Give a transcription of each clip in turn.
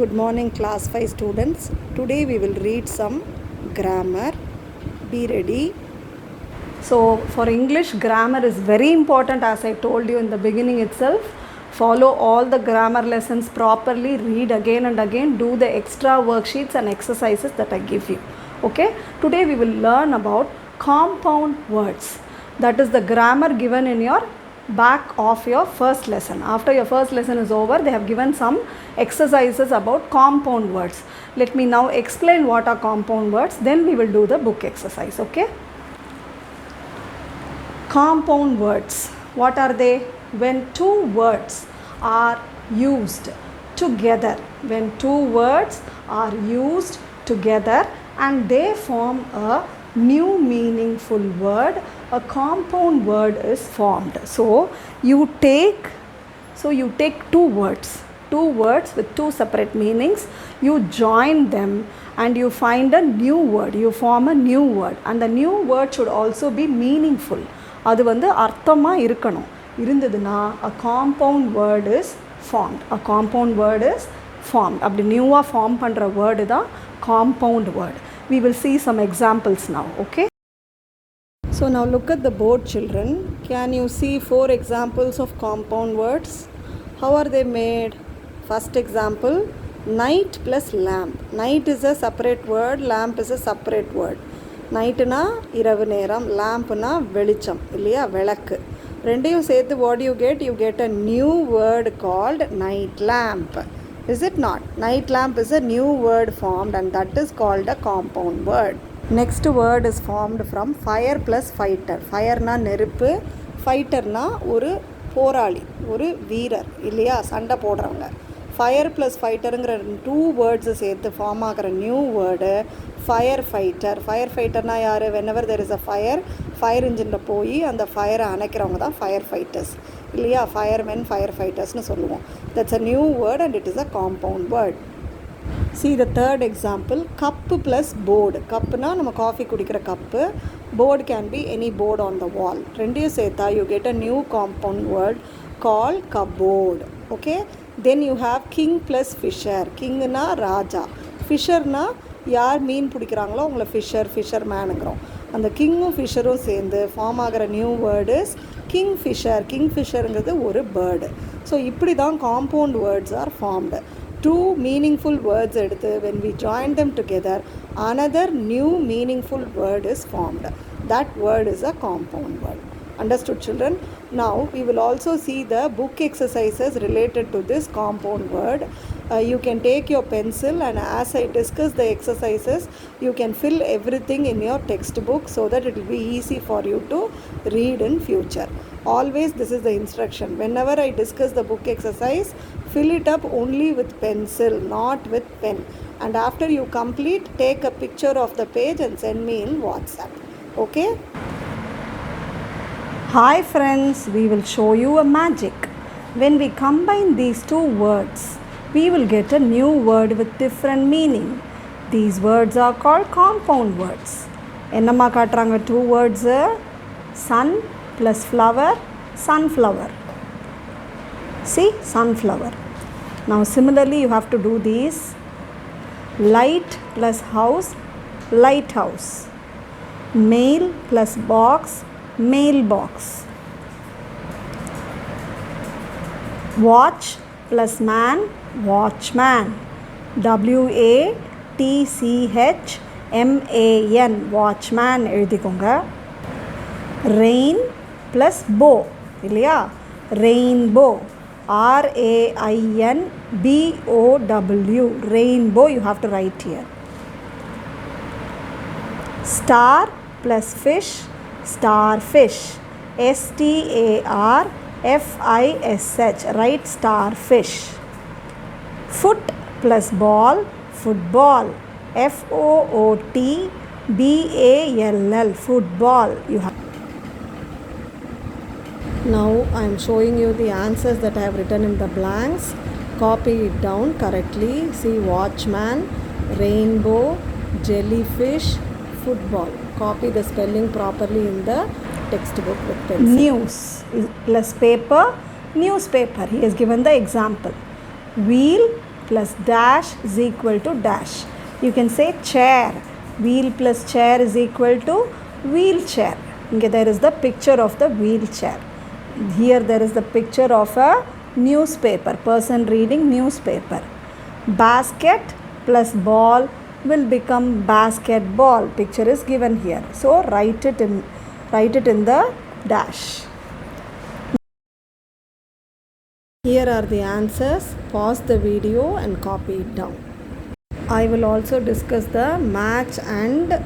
Good morning, class 5 students. Today we will read some grammar. Be ready. So, for English, grammar is very important, as I told you in the beginning itself. Follow all the grammar lessons properly, read again and again, do the extra worksheets and exercises that I give you. Okay? Today we will learn about compound words. That is the grammar given in your back of your first lesson. After your first lesson is over, they have given some exercises about compound words. Let me now explain what are compound words, then we will do the book exercise. Okay? Compound words. What are they? When two words are used together. When two words are used together and they form a new meaningful word, a compound word is formed. So you take two words with two separate meanings, you join them and you find a new word, you form a new word, and the new word should also be meaningful. அது வந்து அர்த்தமாக இருக்கணும். இருந்ததுன்னா a compound word is formed. A compound word is formed. அப்படி நியூவாக form பண்ணுற word தான் compound word. We will see some examples now. Okay? So now look at the board, children. Can you see 4 examples of compound words? How are they made? First example, night plus lamp. Night is a separate word, lamp is a separate word. நைட்டுனா இரவு நேரம், லேம்ப்னா வெளிச்சம் இல்லையா, விளக்கு. ரெண்டையும் சேர்த்து what you get a new word called night lamp. Is it not? Night lamp is a new word formed and that is called a compound word. Next word is formed from fire plus fighter. Fireனா நெருப்பு, ஃபைட்டர்னா ஒரு போராளி, ஒரு வீரர் இல்லையா, சண்டை போடுறவங்க. Fire plus ஃபைட்டருங்கிற 2 வேர்ட்ஸை சேர்த்து form ஆகிற new word fire fighter. Fire ஃபைட்டர்னால் யார்? Whenever there is a fire இன்ஜினில் போய் அந்த ஃபயரை அணைக்கிறவங்க தான் ஃபயர் ஃபைட்டர்ஸ் இல்லையா, ஃபயர்மென் ஃபயர் ஃபைட்டர்ஸ்னு சொல்லுவோம். That's a new word and it is a compound word. See the third example, cup plus board. கப்புனா நம்ம காஃபி குடிக்கிற cup, board can be any board on the wall. ரெண்டையும் சேர்த்தா you get a new compound word called cupboard. Okay? Then you have king plus fisher. கிங்னா ராஜா, ஃபிஷர்னா யார் மீன் பிடிக்கிறாங்களோ அவங்கள ஃபிஷர்மேனுங்கிறோம். அந்த கிங்கும் ஃபிஷரும் சேர்ந்து form ஆகிற new word is kingfisher. King ஃபிஷருங்கிறது ஒரு bird. So இப்படி தான் compound words are formed. 2 meaningful words எடுத்து when we join them together, another new meaningful word is formed. That word is a compound word. Understood, children? Now we will also see the book exercises related to this compound word. You can take your pencil and as I discuss the exercises, you can fill everything in your textbook so that it will be easy for you to read in future. Always this is the instruction. Whenever I discuss the book exercise, fill it up only with pencil, not with pen. And after you complete, take a picture of the page and send me in WhatsApp. Okay? Hi friends, we will show you a magic. When we combine these 2 words, we will get a new word with different meaning. These words are called compound words. என்னம்மா காட்டுறாங்க 2 words? Sun plus flower, sunflower. See, sunflower. Now similarly you have to do these. Light plus house, lighthouse. Mail plus box, mailbox. Watch plus man, watchman. WATCHMAN, watchman எழுதிக்கோங்க. Rain plus bow இல்லையா, rainbow. RAINBOW, rainbow you have to write here. Star plus fish, starfish. STARFISH, write starfish. Foot plus ball, football. FOOTBALL, football. You have. Now I am showing you the answers that I have written in the blanks. Copy it down correctly. See, watchman, rainbow, jellyfish, football. Copy the spelling properly in the textbook with pencil. News plus paper, newspaper. He has given the example. Wheel plus dash is equal to dash. You can say chair. Wheel plus chair is equal to wheelchair. Okay, there is the picture of the wheelchair. Here there is the picture of a newspaper, person reading newspaper. Basket plus ball will become basketball. Picture is given here. So write it in the dash. Here are the answers. Pause the video and copy it down. I will also discuss the match and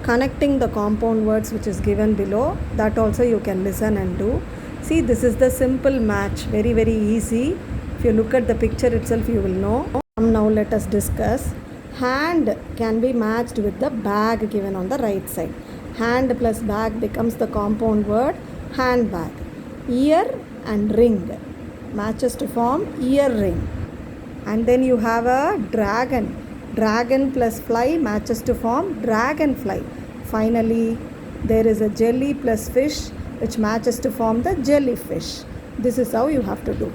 connecting the compound words which is given below. That also you can listen and do. See, this is the simple match. Very, very easy. If you look at the picture itself, you will know. Now let us discuss. Hand can be matched with the bag given on the right side. Hand plus bag becomes the compound word handbag. Ear and ring matches to form earring. And then you have a dragon. Dragon plus fly matches to form dragonfly. Finally, there is a jelly plus fish which matches to form the jellyfish. This is how you have to do.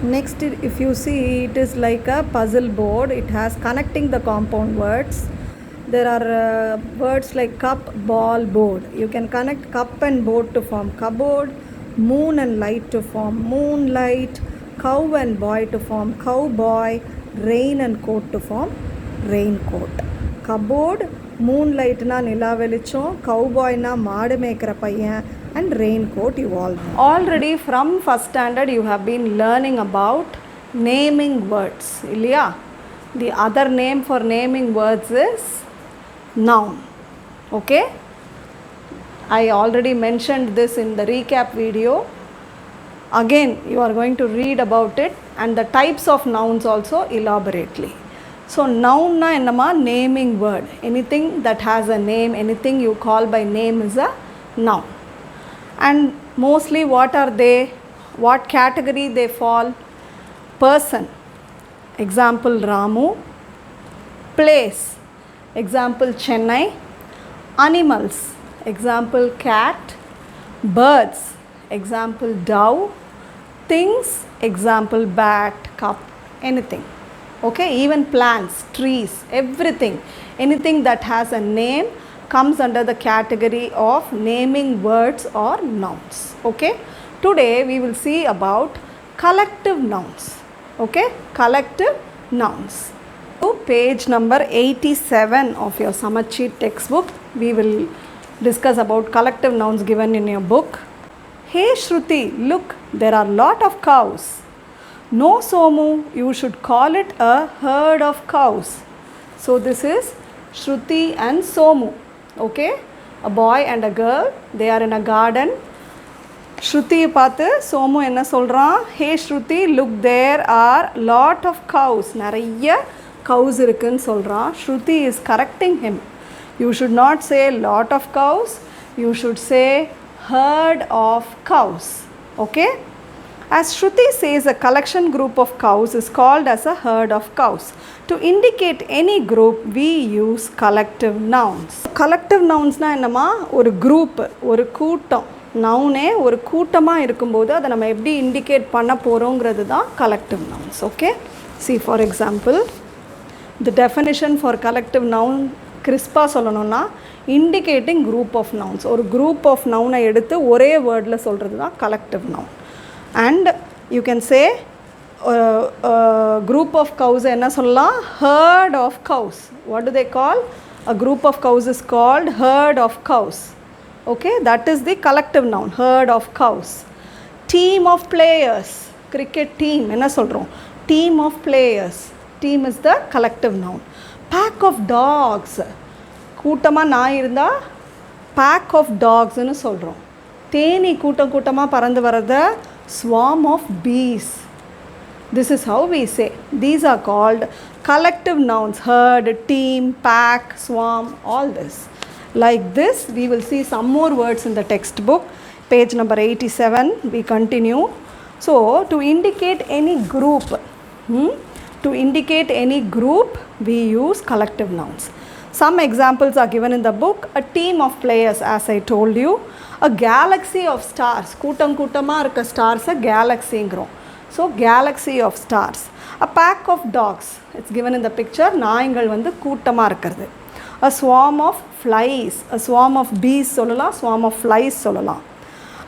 Next, if you see, it is like a puzzle board. It has connecting the compound words. There are words like cup, ball, board. You can connect cup and board to form cupboard, moon and light to form moonlight, cow and boy to form cowboy, rain and coat to form raincoat. Cupboard, moonlight na nila velicham, cowboy na maadu mekra paiyan, and raincoat you all know. Already from first standard you have been learning about naming words. Ilya? The other name for naming words is noun. Okay? I already mentioned this in the recap video. Again, you are going to read about it and the types of nouns also elaborately. So, noun na ennama naming word. Anything that has a name, anything you call by name is a noun. And mostly what are they? What category they fall? Person. Example Ramu. Place. Example Chennai. Animals. Example cat. Birds. Example dove. Things. Example bat, cup, anything. Okay, even plants, trees, everything. Anything that has a name comes under the category of naming words or nouns. Okay, today we will see about collective nouns. Okay, collective nouns. So, page number 87 of your Samachit textbook, we will discuss about collective nouns given in your book. Hey Shruti, look, there are lot of cows. No Somu, you should call it a herd of cows. So this is Shruti and Somu. Okay, a boy and a girl, they are in a garden. Shruti பார்த்து Somu என்ன சொல்றான்? Hey Shruti, look, there are lot of cows. நிறைய cows இருக்குன்னு சொல்றான். Shruti is correcting him. You should not say lot of cows. You should say herd of cows. Okay? As Shruti says, a collection group of cows is called as a herd of cows. To indicate any group, we use collective nouns. Collective nouns na என்னமா ஒரு group, ஒரு கூட்டம். நவுனே ஒரு கூட்டமாக இருக்கும்போது அதை நம்ம எப்படி இண்டிகேட் பண்ண போகிறோங்கிறது தான் collective nouns. Okay? See, for example, the definition for collective noun கிறிஸ்பாக சொல்லணும்னா இண்டிகேட்டிங் குரூப் ஆஃப் நவுன்ஸ். ஒரு குரூப் ஆஃப் நவுனை எடுத்து ஒரே வேர்டில் சொல்கிறது தான் collective noun. And you can say group of cows என்ன சொல்லலாம்? Herd of cows. What do they call? A group of cows is called herd of cows. Okay, that is the collective noun, herd of cows. Team of players. Cricket team என்ன சொல்கிறோம்? Team of players. Team is the collective noun. Pack of tax. கூட்டமாக நாய் இருந்தால் back of டாக்ஸ்னு சொல்கிறோம். தேனி கூட்டம் கூட்டமாக பறந்து வர்றத swarm of bees. This is how we say. These are called collective nouns. Herd, team, pack, swarm, all this. Like this, we will see some more words in the textbook. Page number 87, we continue. So, to indicate any group, we use collective nouns. Some examples are given in the book. A team of players, as I told you. A galaxy of stars. கூட்டம் கூட்டமாக இருக்க ஸ்டார்ஸை கேலக்ஸிங்கிறோம். So galaxy of stars. A pack of dogs, it's given in the picture, நாய்கள் வந்து கூட்டமாக இருக்கிறது. A swarm of flies, a swarm of bees சொல்லலாம், swarm of flies சொல்லலாம்.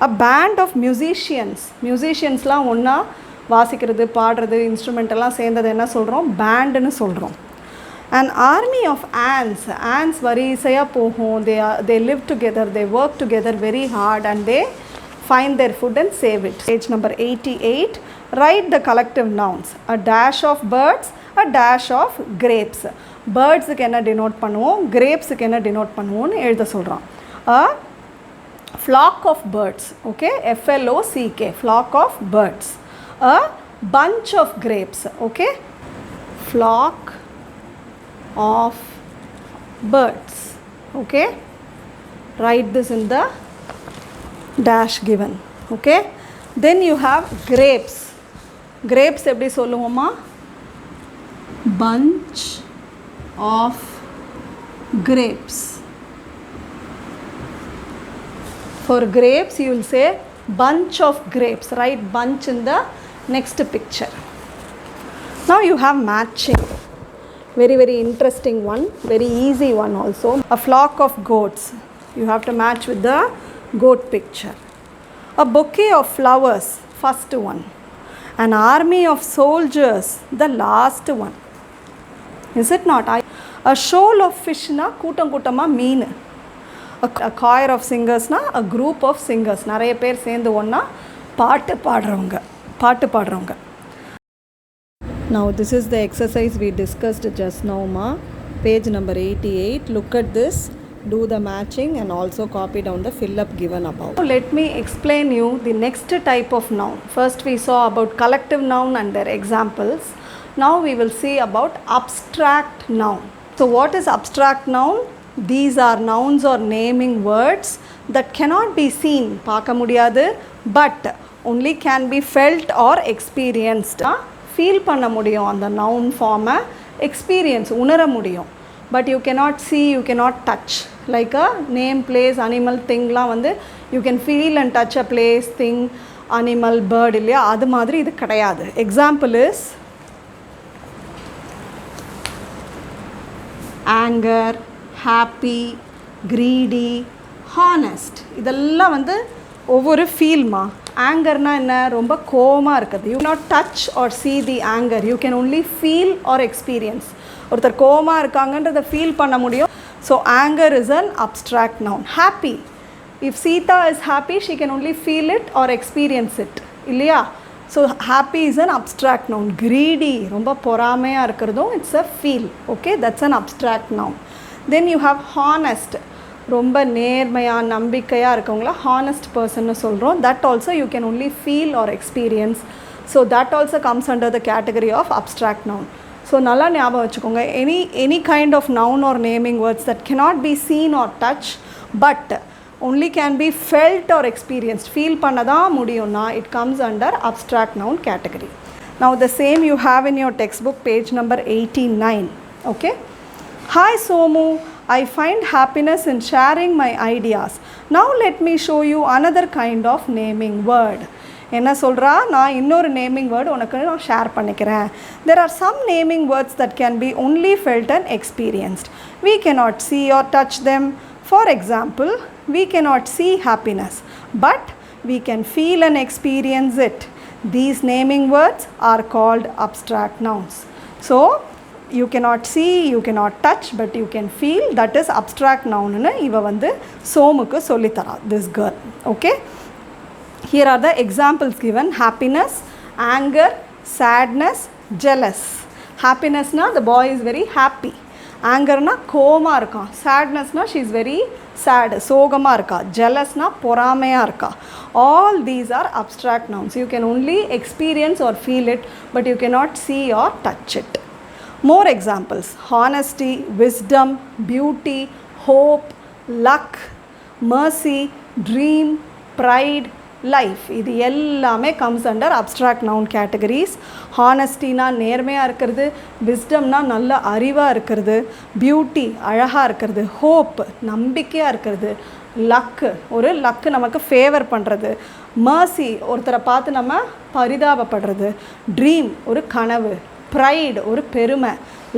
A band of musicians, musiciansலாம் ஒன்றா வாசிக்கிறது பாடுறது இன்ஸ்ட்ருமெண்ட் எல்லாம் சேர்ந்தது என்ன சொல்கிறோம், பேண்டுன்னு சொல்கிறோம். An army of ants, ants வரிசையாக போகும், they live together, they work together very hard and they find their food and save it. Page number 88, write the collective nouns. A dash of birds, a dash of grapes. Birdsக்கு என்ன denote பண்ணுவோம், grapesக்கு என்ன denote பண்ணுவோம்னு எழுத சொல்கிறோம். A flock of birds, okay, FLOCK, flock of birds. A bunch of grapes, okay, flock of birds, okay. Write this in the dash given, okay. Then you have grapes. Grapes எப்படி சொல்லுவோமா, bunch of grapes. For grapes you will say bunch of grapes. Write bunch in the next picture. Now you have matching. Very very interesting one, very easy one also. A flock of goats, you have to match with the goat picture. A bouquet of flowers, first one. An army of soldiers, the last one. Is it not? A shoal of fish na கூட்டம் கூட்டமா மீன். A choir of singers na a group of singers, நிறைய பேர் சேர்ந்து ஒன்றா பாட்டு பாடுறவங்க. Now this is the exercise we discussed just now ma, page number 88. Look at this, do the matching and also copy down the fill up given above. So let me explain you the next type of noun. First we saw about collective noun and their examples. Now we will see about abstract noun. So what is abstract noun? These are nouns or naming words that cannot be seen, பார்க்க முடியாது, but only can be felt or experienced. Feel பண்ண முடியும் அந்த noun form, experience உணர முடியும், but you cannot see, you cannot touch. Like a name, place, animal, thingலாம் வந்து you can feel and touch a place, thing, animal, bird இல்லையா, அது மாதிரி இது கிடையாது. Example is anger, happy, greedy, honest. இதெல்லாம் வந்து ஒவ்வொரு ஃபீல்மா. ஆங்கர்னா என்ன, ரொம்ப கோவமாக இருக்குது. You not touch R see the anger, you can only feel or experience. ஒருத்தர் கோவமாக இருக்காங்கன்றதை ஃபீல் பண்ண முடியும். So anger is an abstract noun. Happy, if Sita is happy she can only feel it or experience it, இல்லையா. So happy is an abstract noun. Greedy, ரொம்ப பொறாமையாக இருக்கிறதும் it's a feel, okay, that's an abstract noun. Then you have honest, ரொம்ப நேர்மையாக நம்பிக்கையாக இருக்கவங்கள honest பர்சன்னு சொல்கிறோம். That also you can only feel or experience. So that also comes under the category of abstract noun. So நல்லா ஞாபகம் வச்சுக்கோங்க, any kind of noun or naming words that cannot be seen or touch but only can be felt or experienced, feel பண்ண தான் முடியும்னா it comes under abstract noun category. Now the same you have in your textbook, page number 89, okay. Hi Somu, I find happiness in sharing my ideas. Now let me show you another kind of naming word. என்ன சொல்கிறா, நான் இன்னொரு naming word உனக்கு நான் share பண்ணிக்கிறேன். There are some naming words that can be only felt and experienced. We cannot see or touch them. For example, we cannot see happiness, but we can feel and experience it. These naming words are called abstract nouns. So you cannot see, you cannot touch, but you can feel, that is abstract noun னு இவ வந்து சோமுக்கு சொல்லி தரா, this girl, okay. Here are the examples given. Happiness, anger, sadness, jealous. Happiness na the boy is very happy, anger na கோவமா இருக்கான், sadness na she is very sad, சோகமா இருக்கா, jealous na பொறாமையா இருக்கா. All these are abstract nouns. You can only experience or feel it, but you cannot see or touch it. More examples: honesty, wisdom, beauty, hope, luck, mercy, dream, pride, life. இது எல்லாமே comes under abstract noun categories. Honesty na நேர்மையா இருக்கிறது, wisdom na நல்ல அறிவா இருக்கிறது, beauty அழகா இருக்கிறது, hope நம்பிக்கையா இருக்கிறது, luck, ஒரு luck நமக்கு ஃபேவர் பண்ணுறது. mercy, ஒருத்தரை பார்த்து நம்ம பரிதாபப்படுறது. dream, ஒரு கனவு. pride, ஒரு பெருமை.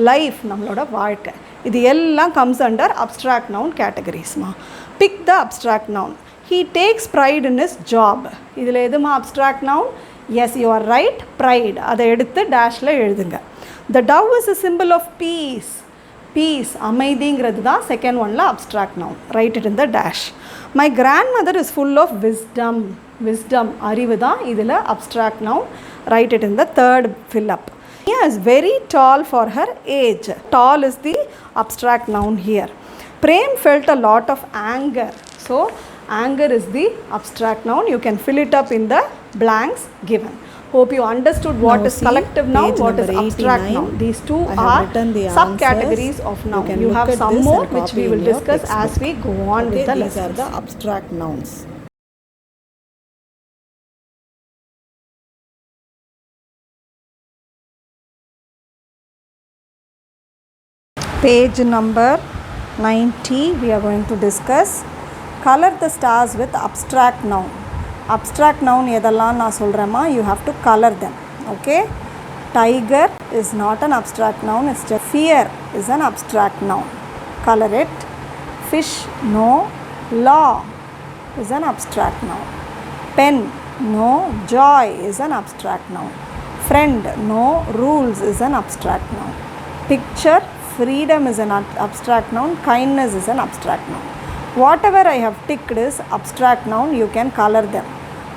life, நம்மளோட வாழ்க்கை. இது எல்லாம் comes under abstract noun categories. Pick the abstract noun. He takes pride in his job. இதில் எதுமா abstract noun? Yes, you are right, pride. அதை எடுத்து டேஷில் எழுதுங்க. The dove is a symbol of peace. Peace, அமைதிங்கிறது தான் செகண்ட் ஒன்ல abstract noun. Write it in the dash. My grandmother is full of wisdom. Wisdom, அறிவு தான் இதில் abstract noun. Write it in the third fill up. Mia is very tall for her age. Tall is the abstract noun here. Prem felt a lot of anger. So, anger is the abstract noun. You can fill it up in the blanks given. Hope you understood what is collective noun, what is abstract noun. These two are subcategories of noun. You have some more which we will discuss as we go on with the lessons. These are the abstract nouns. Page number 90, we are going to discuss color the stars with abstract noun. Abstract noun எதெல்லாம் நான் சொல்கிறேம்மா, you have to color them. Okay, tiger is not an abstract noun, it's just fear is an abstract noun. Color it. Fish, no. Law is an abstract noun. Pen, no. Joy is an abstract noun. Friend, no. Rules is an abstract noun. Picture, freedom is an abstract noun. Kindness is an abstract noun. Whatever I have ticked is abstract noun, you can color them.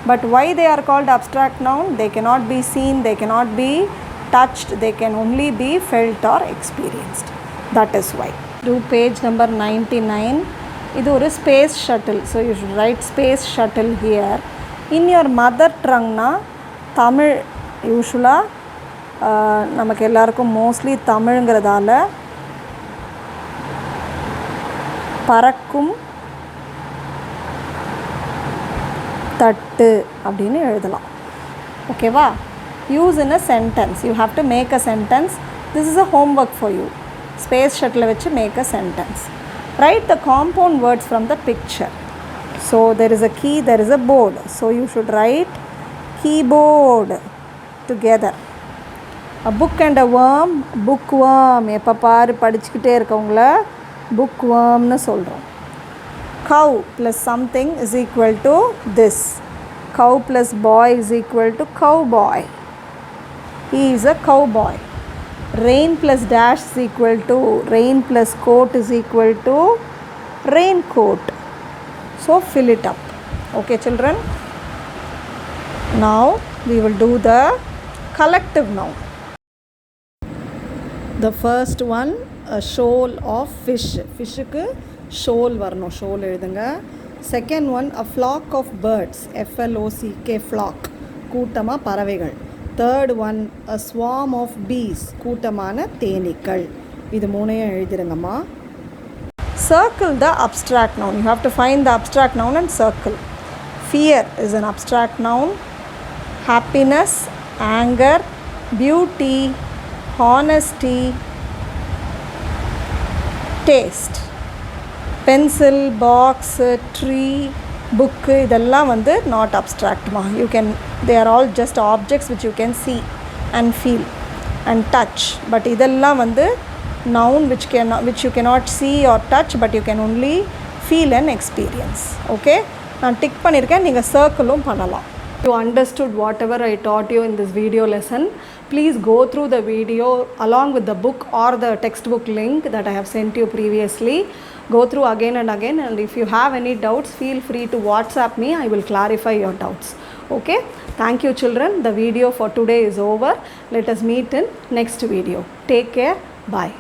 But why they are called abstract noun? They cannot be seen, they cannot be touched, they can only be felt or experienced. That is why. Do page number 99. இது ஒரு space shuttle. So you should write space shuttle here. In your mother tongue na Tamil யூஸ்வலாக நமக்கு எல்லாருக்கும் mostly தமிழ்ங்கிறதால பறக்கும் தட்டு அப்படின்னு எழுதலாம். ஓகேவா? Use in a sentence. You have to make a sentence. This is a homework for you. Space shuttle வச்சு make a sentence. Write the compound words from the picture. So there is a key, there is a board. So you should write keyboard together. A book and a worm, bookworm. எப்போ பாரு படிச்சுக்கிட்டே இருக்கவங்கள book வேர்ம்னு சொல்கிறோம். Cow plus something is equal to this. Cow plus boy is equal to cowboy. He is a cowboy. Rain plus dash is equal to, rain plus coat is equal to raincoat. So fill it up. Okay children. Now we will do the collective noun. The first one, a shoal of fish. Fishக்கு shoal வரணும், shoal எழுதுங்க. Second one, a flock of birds, FLOCK, flock, கூட்டமாக பறவைகள். Third one, a swarm of bees, கூட்டமான தேனீக்கள். இது மூணையும் எழுதிடுங்கம்மா. Circle the abstract noun. You have to find the abstract noun and circle. Fear is an abstract noun. Happiness, anger, beauty, honesty, taste. Pencil, box, tree, book, இதெல்லாம் வந்து not abstract மா. You can, they are all just objects which you can see and feel and touch. But இதெல்லாம் வந்து noun which you cannot see or touch, but you can only feel and experience. Okay, நான் tick பண்ணியிருக்கேன், நீங்கள் சர்க்கிளும் பண்ணலாம். You understood whatever I taught you in this video lesson. Please go through the video along with the book or the textbook link that I have sent you previously. Go through again and again, and if you have any doubts, feel free to WhatsApp me. I will clarify your doubts. Okay, thank you children. The video for today is over. Let us meet in next video. Take care. Bye.